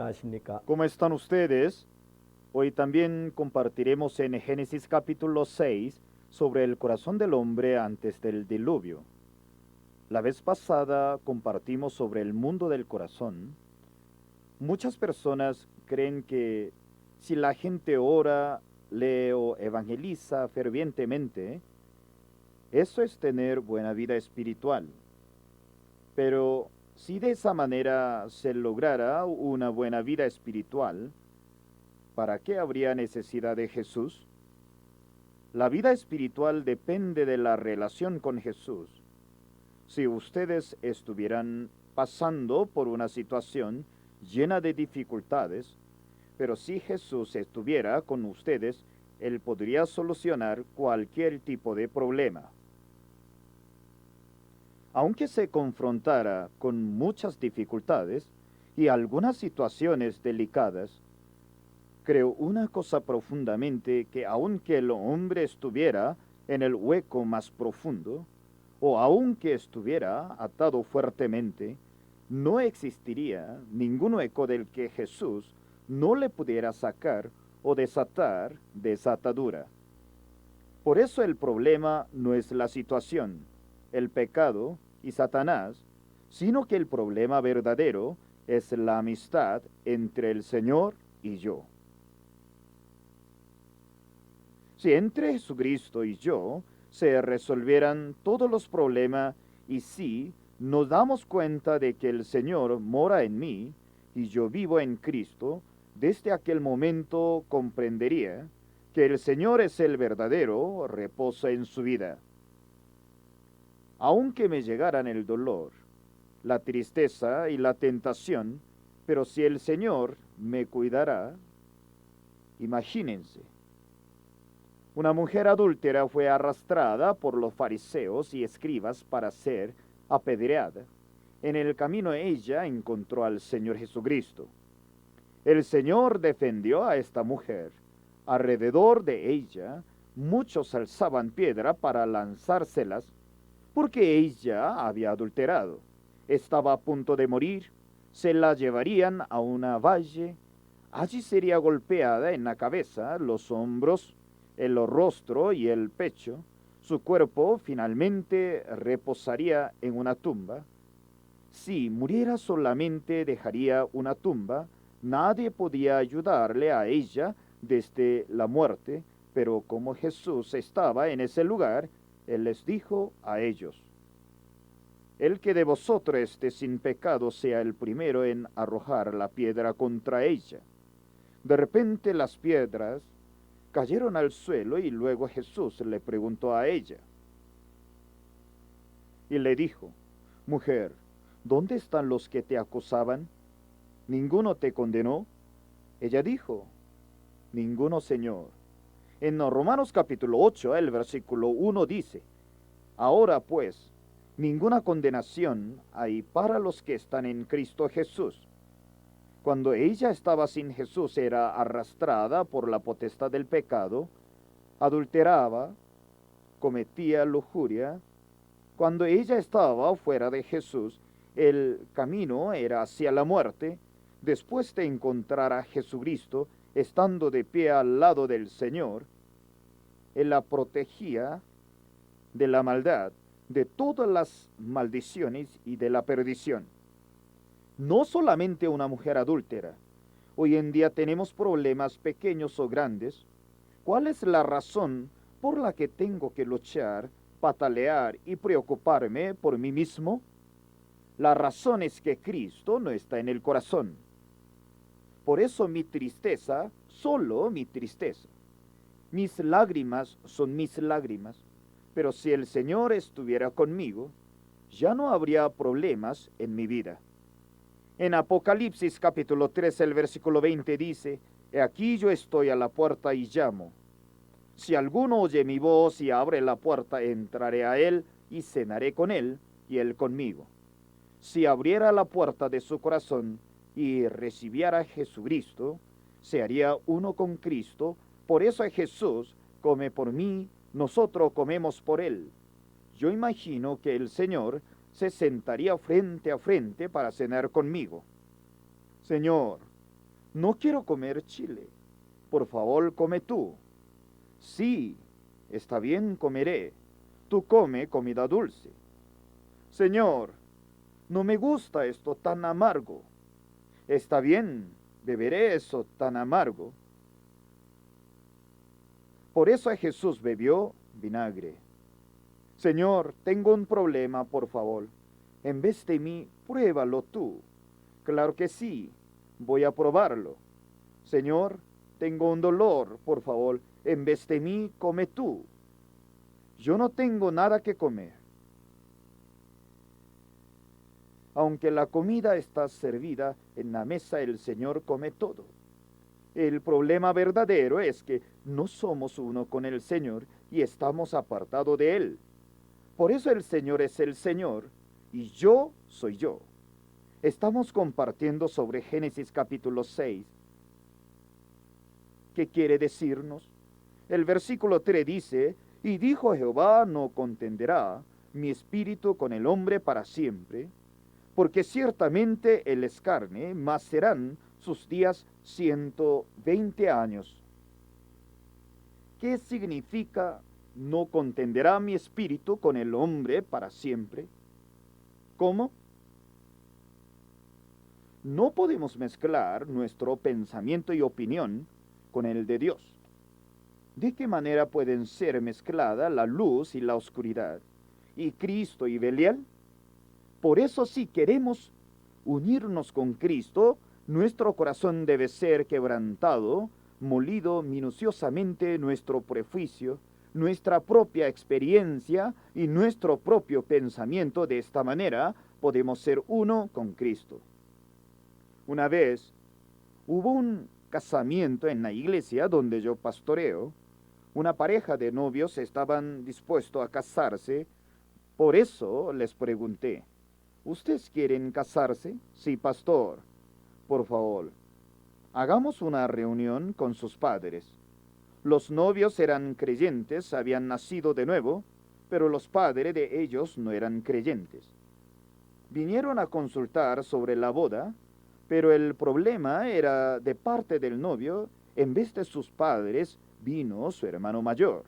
안녕하십니까? ¿Cómo están ustedes? Hoy también compartiremos en Génesis capítulo 6 sobre el corazón del hombre antes del diluvio. La vez pasada compartimos sobre el mundo del corazón. Muchas personas creen que si la gente ora, lee o evangeliza fervientemente, eso es tener buena vida espiritual. Pero si de esa manera se lograra una buena vida espiritual, ¿para qué habría necesidad de Jesús? La vida espiritual depende de la relación con Jesús. Si ustedes estuvieran pasando por una situación llena de dificultades, pero si Jesús estuviera con ustedes, Él podría solucionar cualquier tipo de problema. Aunque se confrontara con muchas dificultades y algunas situaciones delicadas, creo una cosa profundamente, que aunque el hombre estuviera en el hueco más profundo, o aunque estuviera atado fuertemente, no existiría ningún hueco del que Jesús no le pudiera sacar o desatar de esa atadura. Por eso el problema no es la situación, el pecado y Satanás, sino que el problema verdadero es la amistad entre el Señor y yo. Si entre Jesucristo y yo se resolvieran todos los problemas, y si nos damos cuenta de que el Señor mora en mí y yo vivo en Cristo, desde aquel momento comprendería que el Señor es el verdadero reposo en su vida. Aunque me llegaran el dolor, la tristeza y la tentación, pero si el Señor me cuidará, imagínense. Una mujer adúltera fue arrastrada por los fariseos y escribas para ser apedreada. En el camino ella encontró al Señor Jesucristo. El Señor defendió a esta mujer. Alrededor de ella muchos alzaban piedra para lanzárselas porque ella había adulterado. Estaba a punto de morir. Se la llevarían a una valle. Allí sería golpeada en la cabeza, los hombros, el rostro y el pecho. Su cuerpo finalmente reposaría en una tumba. Si muriera solamente dejaría una tumba. Nadie podía ayudarle a ella desde la muerte, pero como Jesús estaba en ese lugar, Él les dijo a ellos: el que de vosotros esté sin pecado sea el primero en arrojar la piedra contra ella. De repente las piedras cayeron al suelo y luego Jesús le preguntó a ella y le dijo: mujer, ¿dónde están los que te acusaban? ¿Ninguno te condenó? Ella dijo: ninguno, Señor. En Romanos capítulo 8, el versículo 1 dice: ahora pues, ninguna condenación hay para los que están en Cristo Jesús. Cuando ella estaba sin Jesús era arrastrada por la potestad del pecado, adulteraba, cometía lujuria. Cuando ella estaba fuera de Jesús, el camino era hacia la muerte. Después de encontrar a Jesucristo, estando de pie al lado del Señor, Él la protegía de la maldad, de todas las maldiciones y de la perdición. No solamente una mujer adúltera. Hoy en día tenemos problemas pequeños o grandes. ¿Cuál es la razón por la que tengo que luchar, patalear y preocuparme por mí mismo? La razón es que Cristo no está en el corazón. Por eso mi tristeza, solo mi tristeza. Mis lágrimas son mis lágrimas. Pero si el Señor estuviera conmigo, ya no habría problemas en mi vida. En Apocalipsis capítulo 3, el versículo 20 dice: he aquí yo estoy a la puerta y llamo. Si alguno oye mi voz y abre la puerta, entraré a él y cenaré con él y él conmigo. Si abriera la puerta de su corazón y recibiera a Jesucristo, se haría uno con Cristo. Por eso Jesús come por mí, nosotros comemos por él. Yo imagino que el Señor se sentaría frente a frente para cenar conmigo. Señor, No quiero comer chile. Por favor, come tú. Sí, está bien, comeré. Tú come comida dulce. Señor, no me gusta esto tan amargo. Está bien, beberé eso tan amargo. Por eso Jesús bebió vinagre. Señor, tengo un problema, por favor. En vez de mí, pruébalo tú. Claro que sí, voy a probarlo. Señor, tengo un dolor, por favor. En vez de mí, come tú. Yo no tengo nada que comer. Aunque la comida está servida en la mesa, el Señor come todo. El problema verdadero es que no somos uno con el Señor y estamos apartados de Él. Por eso el Señor es el Señor y yo soy yo. Estamos compartiendo sobre Génesis capítulo 6. ¿Qué quiere decirnos? El versículo 3 dice, y dijo Jehová, no contenderá mi espíritu con el hombre para siempre, porque ciertamente él es carne, mas serán sus días 120 años. ¿Qué significa no contenderá mi espíritu con el hombre para siempre? ¿Cómo? No podemos mezclar nuestro pensamiento y opinión con el de Dios. ¿De qué manera pueden ser mezcladas la luz y la oscuridad, y Cristo y Belial? Por eso, si queremos unirnos con Cristo, nuestro corazón debe ser quebrantado, molido minuciosamente nuestro prejuicio, nuestra propia experiencia y nuestro propio pensamiento. De esta manera podemos ser uno con Cristo. Una vez hubo un casamiento en la iglesia donde yo pastoreo. Una pareja de novios estaban dispuestos a casarse. Por eso les pregunté, ¿ustedes quieren casarse? Sí, pastor. Por favor, hagamos una reunión con sus padres. Los novios eran creyentes, habían nacido de nuevo, pero los padres de ellos no eran creyentes. Vinieron a consultar sobre la boda, pero el problema era de parte del novio. En vez de sus padres, vino su hermano mayor.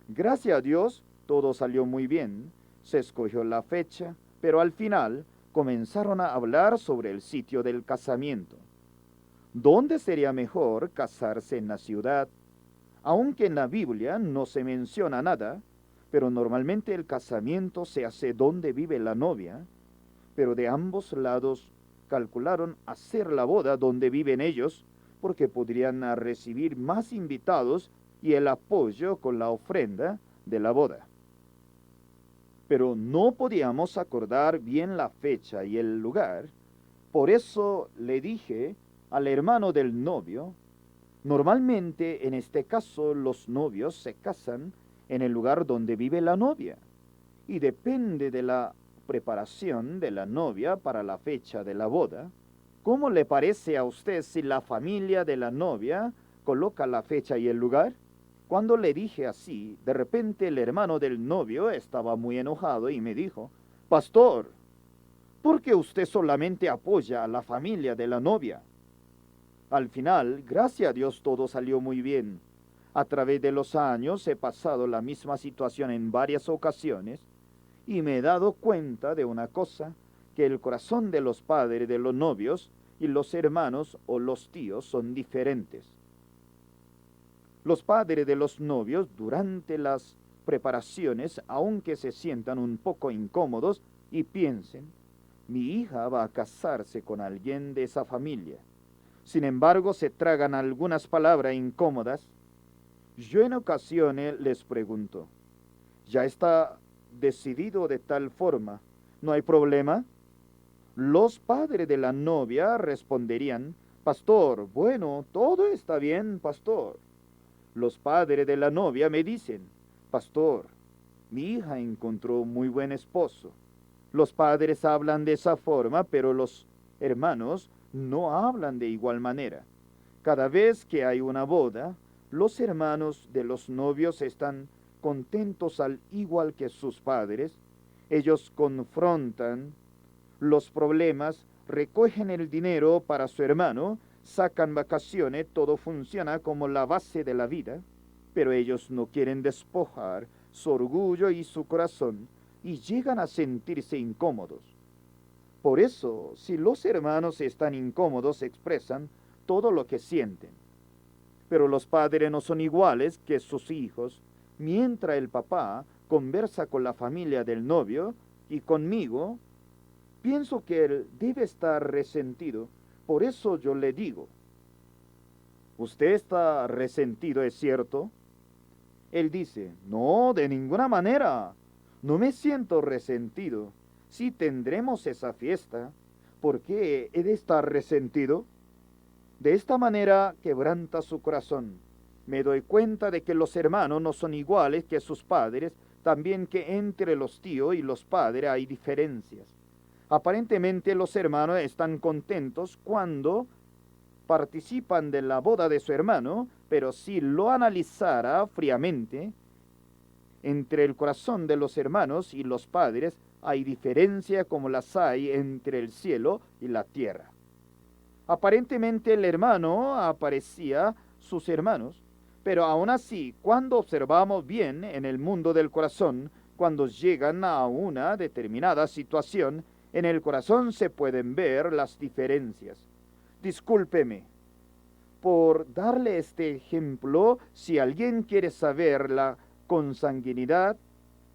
Gracias a Dios, todo salió muy bien. Se escogió la fecha, pero al final comenzaron a hablar sobre el sitio del casamiento. ¿Dónde sería mejor casarse en la ciudad? Aunque en la Biblia no se menciona nada, pero normalmente el casamiento se hace donde vive la novia, pero de ambos lados calcularon hacer la boda donde viven ellos, porque podrían recibir más invitados y el apoyo con la ofrenda de la boda. Pero no podíamos acordar bien la fecha y el lugar. Por eso le dije al hermano del novio, normalmente en este caso los novios se casan en el lugar donde vive la novia, y depende de la preparación de la novia para la fecha de la boda. ¿Cómo le parece a usted si la familia de la novia coloca la fecha y el lugar? Cuando le dije así, de repente el hermano del novio estaba muy enojado y me dijo, pastor, ¿por qué usted solamente apoya a la familia de la novia? Al final, gracias a Dios, todo salió muy bien. A través de los años he pasado la misma situación en varias ocasiones y me he dado cuenta de una cosa, que el corazón de los padres de los novios y los hermanos o los tíos son diferentes. Los padres de los novios durante las preparaciones, aunque se sientan un poco incómodos y piensen, mi hija va a casarse con alguien de esa familia. Sin embargo, se tragan algunas palabras incómodas. Yo en ocasiones les pregunto, ¿ya está decidido de tal forma? ¿No hay problema? Los padres de la novia responderían, pastor, bueno, todo está bien, pastor. Los padres de la novia me dicen, pastor, mi hija encontró muy buen esposo. Los padres hablan de esa forma, pero los hermanos no hablan de igual manera. Cada vez que hay una boda, los hermanos de los novios están contentos al igual que sus padres. Ellos confrontan los problemas, recogen el dinero para su hermano, sacan vacaciones, todo funciona como la base de la vida, pero ellos no quieren despojar su orgullo y su corazón y llegan a sentirse incómodos. Por eso, si los hermanos están incómodos, expresan todo lo que sienten. Pero los padres no son iguales que sus hijos. Mientras el papá conversa con la familia del novio y conmigo, pienso que él debe estar resentido. Por eso yo le digo, ¿usted está resentido, es cierto? Él dice, no, de ninguna manera. No me siento resentido. Si tendremos esa fiesta, ¿por qué he de estar resentido? De esta manera quebranta su corazón. Me doy cuenta de que los hermanos no son iguales que sus padres, también que entre los tíos y los padres hay diferencias. Aparentemente los hermanos están contentos cuando participan de la boda de su hermano, pero si lo analizara fríamente, entre el corazón de los hermanos y los padres hay diferencia como las hay entre el cielo y la tierra. Aparentemente el hermano aparecía sus hermanos, pero aún así, cuando observamos bien en el mundo del corazón, cuando llegan a una determinada situación, en el corazón se pueden ver las diferencias. Discúlpeme por darle este ejemplo. Si alguien quiere saber la consanguinidad,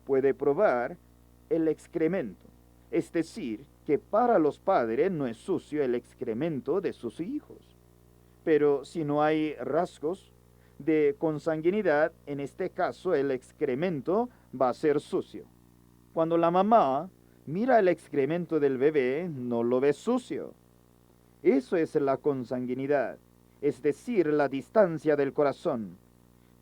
puede probar el excremento. Es decir, que para los padres no es sucio el excremento de sus hijos. Pero si no hay rasgos de consanguinidad, en este caso el excremento va a ser sucio. Cuando la mamá mira el excremento del bebé, no lo ve sucio. Eso es la consanguinidad, es decir, la distancia del corazón.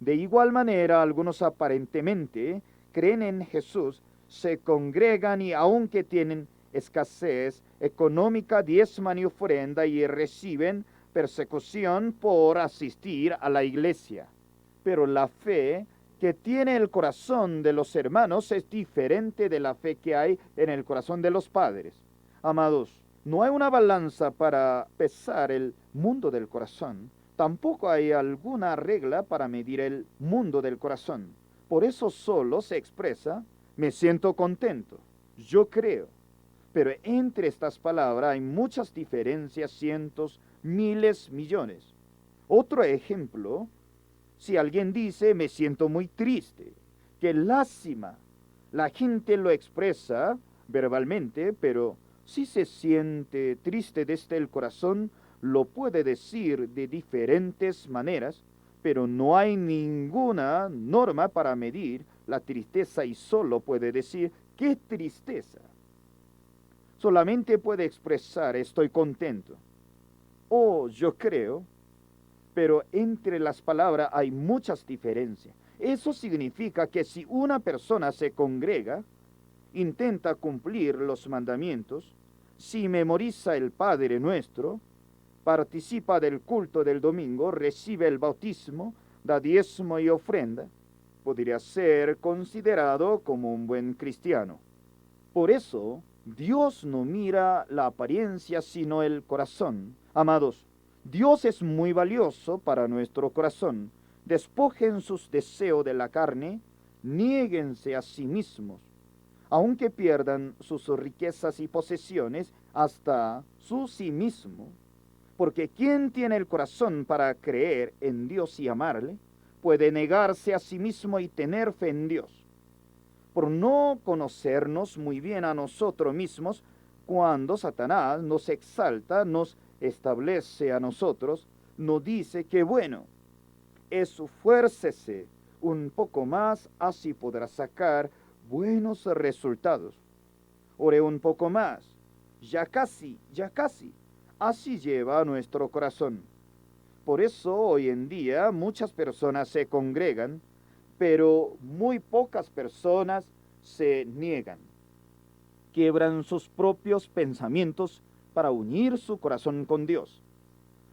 De igual manera, algunos aparentemente creen en Jesús, se congregan y aunque tienen escasez económica, diezman y ofrenda y reciben persecución por asistir a la iglesia. Pero la fe que tiene el corazón de los hermanos es diferente de la fe que hay en el corazón de los padres. Amados, no hay una balanza para pesar el mundo del corazón. Tampoco hay alguna regla para medir el mundo del corazón. Por eso solo se expresa, me siento contento, yo creo. Pero entre estas palabras hay muchas diferencias, cientos, miles, millones. Otro ejemplo, si alguien dice, me siento muy triste, qué lástima, la gente lo expresa verbalmente, pero si se siente triste desde el corazón, lo puede decir de diferentes maneras, pero no hay ninguna norma para medir la tristeza y solo puede decir, qué tristeza. Solamente puede expresar, estoy contento. O yo creo, pero entre las palabras hay muchas diferencias. Eso significa que si una persona se congrega, intenta cumplir los mandamientos, si memoriza el Padre Nuestro, participa del culto del domingo, recibe el bautismo, da diezmo y ofrenda, podría ser considerado como un buen cristiano. Por eso, Dios no mira la apariencia sino el corazón. Amados, Dios es muy valioso para nuestro corazón. Despojen sus deseos de la carne, niéguense a sí mismos, aunque pierdan sus riquezas y posesiones, hasta su sí mismo. Porque quien tiene el corazón para creer en Dios y amarle, puede negarse a sí mismo y tener fe en Dios. Por no conocernos muy bien a nosotros mismos, cuando Satanás nos exalta, nos establece a nosotros, nos dice que bueno, esfuércese un poco más, así podrá sacar buenos resultados. Ore un poco más, ya casi, así lleva nuestro corazón. Por eso hoy en día muchas personas se congregan, pero muy pocas personas se niegan. Quiebran sus propios pensamientos para unir su corazón con Dios.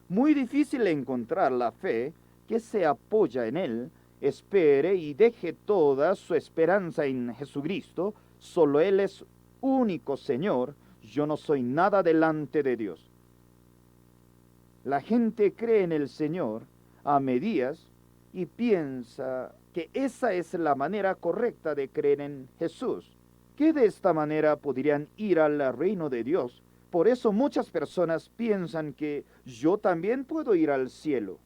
Muy difícil encontrar la fe que se apoya en Él, espere y deje toda su esperanza en Jesucristo. Solo Él es único Señor. Yo no soy nada delante de Dios. La gente cree en el Señor a medias y piensa que esa es la manera correcta de creer en Jesús, que de esta manera podrían ir al reino de Dios. Por eso muchas personas piensan que yo también puedo ir al cielo,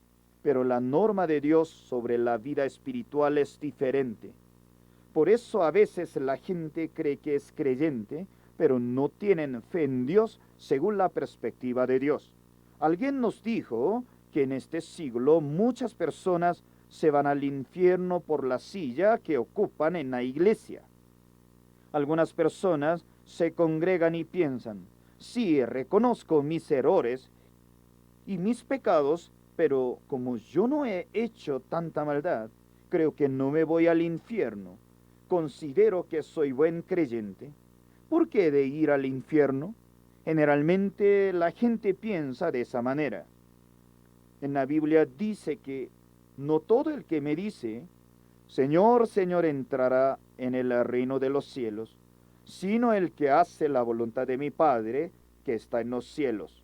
pero la norma de Dios sobre la vida espiritual es diferente. Por eso a veces la gente cree que es creyente, pero no tienen fe en Dios según la perspectiva de Dios. Alguien nos dijo que en este siglo muchas personas se van al infierno por la silla que ocupan en la iglesia. Algunas personas se congregan y piensan, sí, reconozco mis errores y mis pecados, pero como yo no he hecho tanta maldad, creo que no me voy al infierno. Considero que soy buen creyente. ¿Por qué he de ir al infierno? Generalmente la gente piensa de esa manera. En la Biblia dice que no todo el que me dice, Señor, Señor, entrará en el reino de los cielos, sino el que hace la voluntad de mi Padre que está en los cielos.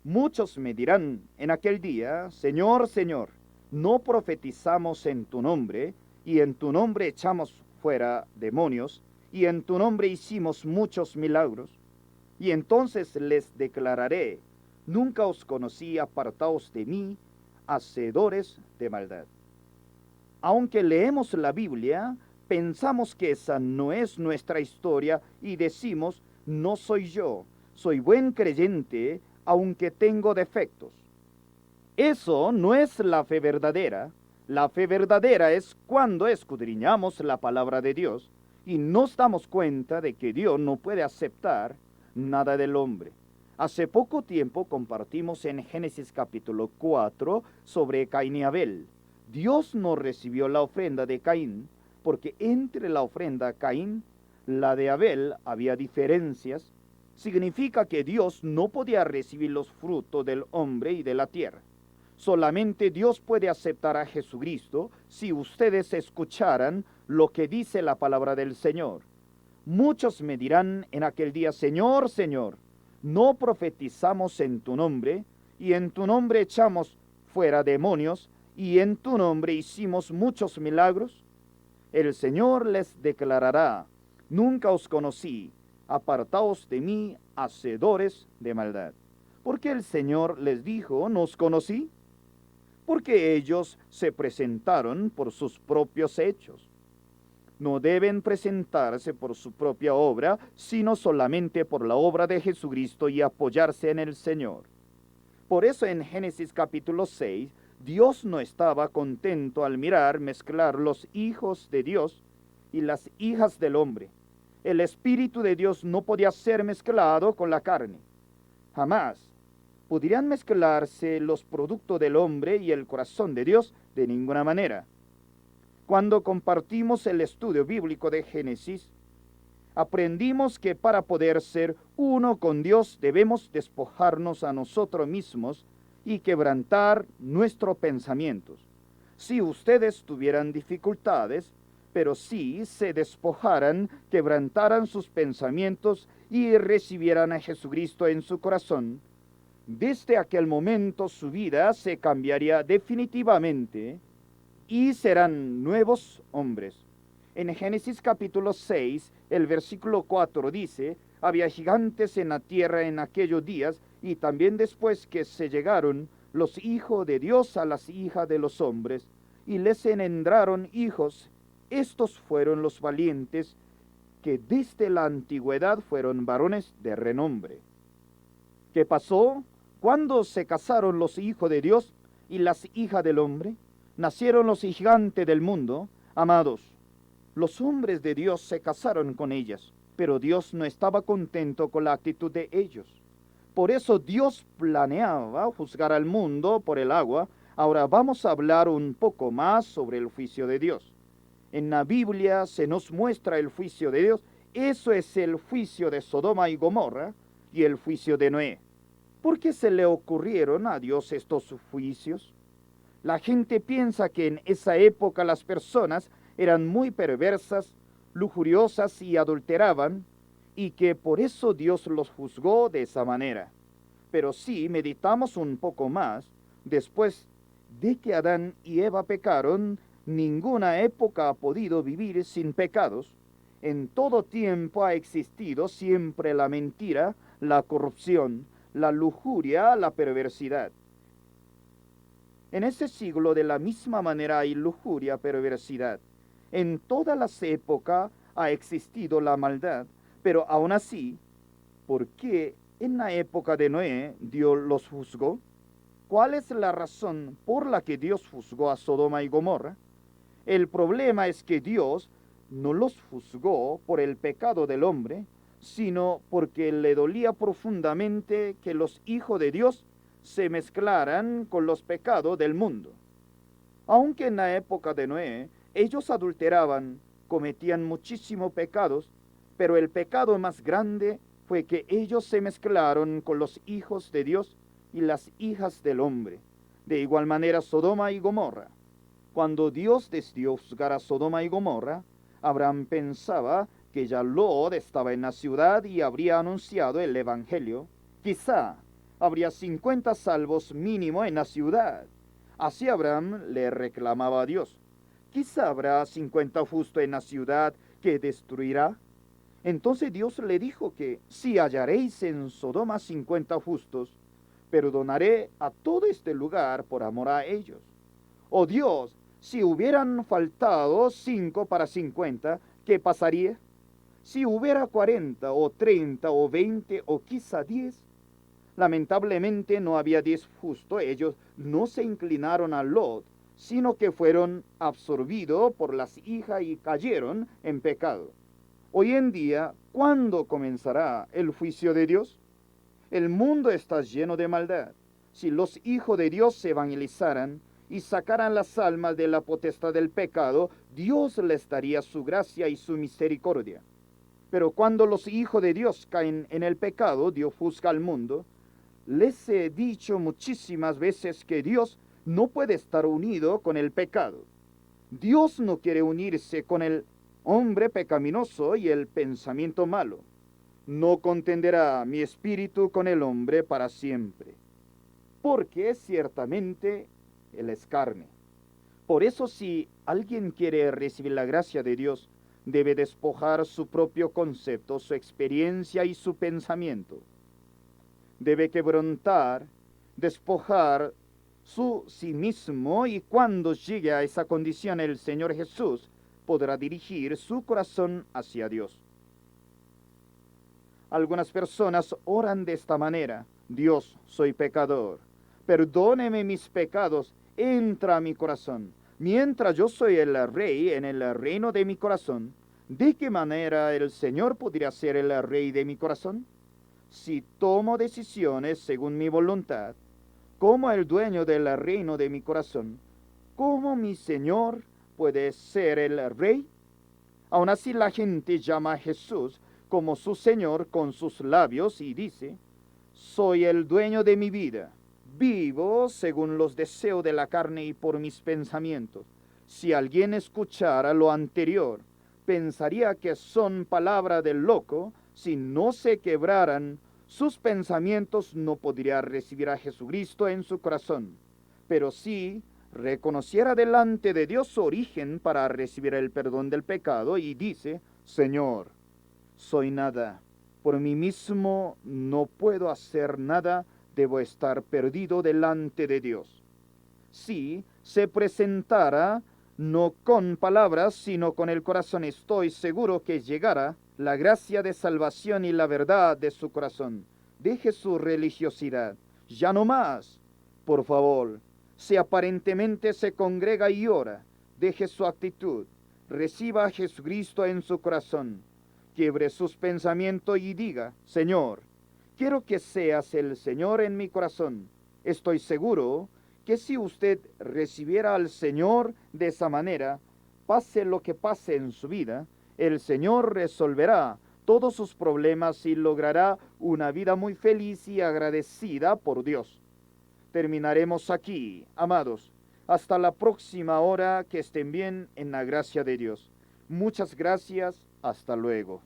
Muchos me dirán en aquel día, Señor, Señor, ¿no profetizamos en tu nombre, y en tu nombre echamos fuera demonios, y en tu nombre hicimos muchos milagros? Y entonces les declararé, nunca os conocí, apartaos de mí, hacedores de maldad. Aunque leemos la Biblia, pensamos que esa no es nuestra historia y decimos, no soy yo, soy buen creyente, aunque tengo defectos. Eso no es la fe verdadera. La fe verdadera es cuando escudriñamos la palabra de Dios y nos damos cuenta de que Dios no puede aceptar nada del hombre. Hace poco tiempo compartimos en Génesis capítulo 4 sobre Caín y Abel. Dios no recibió la ofrenda de Caín porque entre la ofrenda Caín, la de Abel, había diferencias. Significa que Dios no podía recibir los frutos del hombre y de la tierra. Solamente Dios puede aceptar a Jesucristo si ustedes escucharan lo que dice la palabra del Señor. Muchos me dirán en aquel día, Señor, Señor, ¿no profetizamos en tu nombre, y en tu nombre echamos fuera demonios, y en tu nombre hicimos muchos milagros? El Señor les declarará, nunca os conocí, apartaos de mí, hacedores de maldad. ¿Por qué el Señor les dijo, ¿nos conocí? Porque ellos se presentaron por sus propios hechos. No deben presentarse por su propia obra, sino solamente por la obra de Jesucristo y apoyarse en el Señor. Por eso en Génesis capítulo 6, Dios no estaba contento al mezclar los hijos de Dios y las hijas del hombre. El Espíritu de Dios no podía ser mezclado con la carne. Jamás podrían mezclarse los productos del hombre y el corazón de Dios de ninguna manera. Cuando compartimos el estudio bíblico de Génesis, aprendimos que para poder ser uno con Dios debemos despojarnos a nosotros mismos y quebrantar nuestros pensamientos. Si ustedes tuvieran dificultades, pero si se despojaran, quebrantaran sus pensamientos y recibieran a Jesucristo en su corazón, desde aquel momento su vida se cambiaría definitivamente y serán nuevos hombres. En Génesis capítulo 6, el versículo 4 dice, había gigantes en la tierra en aquellos días, y también después que se llegaron los hijos de Dios a las hijas de los hombres, y les engendraron hijos. Estos fueron los valientes, que desde la antigüedad fueron varones de renombre. ¿Qué pasó? Cuando se casaron los hijos de Dios y las hijas del hombre, nacieron los gigantes del mundo. Amados, los hombres de Dios se casaron con ellas, pero Dios no estaba contento con la actitud de ellos. Por eso Dios planeaba juzgar al mundo por el agua. Ahora vamos a hablar un poco más sobre el juicio de Dios. En la Biblia se nos muestra el juicio de Dios. Eso es el juicio de Sodoma y Gomorra y el juicio de Noé. ¿Por qué se le ocurrieron a Dios estos juicios? La gente piensa que en esa época las personas eran muy perversas, lujuriosas y adulteraban, y que por eso Dios los juzgó de esa manera. Pero si meditamos un poco más, después de que Adán y Eva pecaron, ninguna época ha podido vivir sin pecados. En todo tiempo ha existido siempre la mentira, la corrupción, la lujuria, la perversidad. En este siglo de la misma manera hay lujuria, perversidad. En todas las épocas ha existido la maldad, pero aún así, ¿por qué en la época de Noé Dios los juzgó? ¿Cuál es la razón por la que Dios juzgó a Sodoma y Gomorra? El problema es que Dios no los juzgó por el pecado del hombre, sino porque le dolía profundamente que los hijos de Dios se mezclaran con los pecados del mundo. Aunque en la época de Noé ellos adulteraban, cometían muchísimos pecados, pero el pecado más grande fue que ellos se mezclaron con los hijos de Dios y las hijas del hombre. De igual manera Sodoma y Gomorra. Cuando Dios decidió juzgar a Sodoma y Gomorra, Abraham pensaba que ya Lot estaba en la ciudad y habría anunciado el Evangelio. Quizá habría 50 salvos mínimo en la ciudad. Así Abraham le reclamaba a Dios. Quizá habrá 50 justos en la ciudad que destruirá. Entonces Dios le dijo que si hallaréis en Sodoma 50 justos, perdonaré a todo este lugar por amor a ellos. Oh Dios, si hubieran faltado 5 para 50, ¿qué pasaría? Si hubiera 40 o 30 o 20 o quizá 10. Lamentablemente no había 10 justos. Ellos no se inclinaron a Lot, sino que fueron absorbidos por las hijas y cayeron en pecado. Hoy en día, ¿cuándo comenzará el juicio de Dios? El mundo está lleno de maldad. Si los hijos de Dios se evangelizaran y sacaran las almas de la potestad del pecado, Dios les daría su gracia y su misericordia. Pero cuando los hijos de Dios caen en el pecado, Dios juzga al mundo. Les he dicho muchísimas veces que Dios no puede estar unido con el pecado. Dios no quiere unirse con el hombre pecaminoso y el pensamiento malo. No contenderá mi espíritu con el hombre para siempre, porque ciertamente él es carne. Por eso si alguien quiere recibir la gracia de Dios, debe despojar su propio concepto, su experiencia y su pensamiento. Debe quebrantar, despojar sí mismo, y cuando llegue a esa condición el Señor Jesús podrá dirigir su corazón hacia Dios. Algunas personas oran de esta manera: Dios, soy pecador, perdóneme mis pecados, entra a mi corazón. Mientras yo soy el rey en el reino de mi corazón, ¿de qué manera el Señor podría ser el rey de mi corazón? Si tomo decisiones según mi voluntad, como el dueño del reino de mi corazón, ¿cómo mi Señor puede ser el rey? Aún así la gente llama a Jesús como su Señor con sus labios y dice: soy el dueño de mi vida, vivo según los deseos de la carne y por mis pensamientos. Si alguien escuchara lo anterior, pensaría que son palabras del loco. Si no se quebraran sus pensamientos, no podría recibir a Jesucristo en su corazón. Pero si reconociera delante de Dios su origen para recibir el perdón del pecado y dice: Señor, soy nada, por mí mismo no puedo hacer nada, debo estar perdido delante de Dios. Si se presentara no con palabras, sino con el corazón, estoy seguro que llegará la gracia de salvación y la verdad de su corazón. Deje su religiosidad, ya no más. Por favor, si aparentemente se congrega y ora, deje su actitud, reciba a Jesucristo en su corazón, quiebre sus pensamientos y diga: Señor, quiero que seas el Señor en mi corazón. Estoy seguro que si usted recibiera al Señor de esa manera, pase lo que pase en su vida, el Señor resolverá todos sus problemas y logrará una vida muy feliz y agradecida por Dios. Terminaremos aquí, amados. Hasta la próxima hora, que estén bien en la gracia de Dios. Muchas gracias, hasta luego.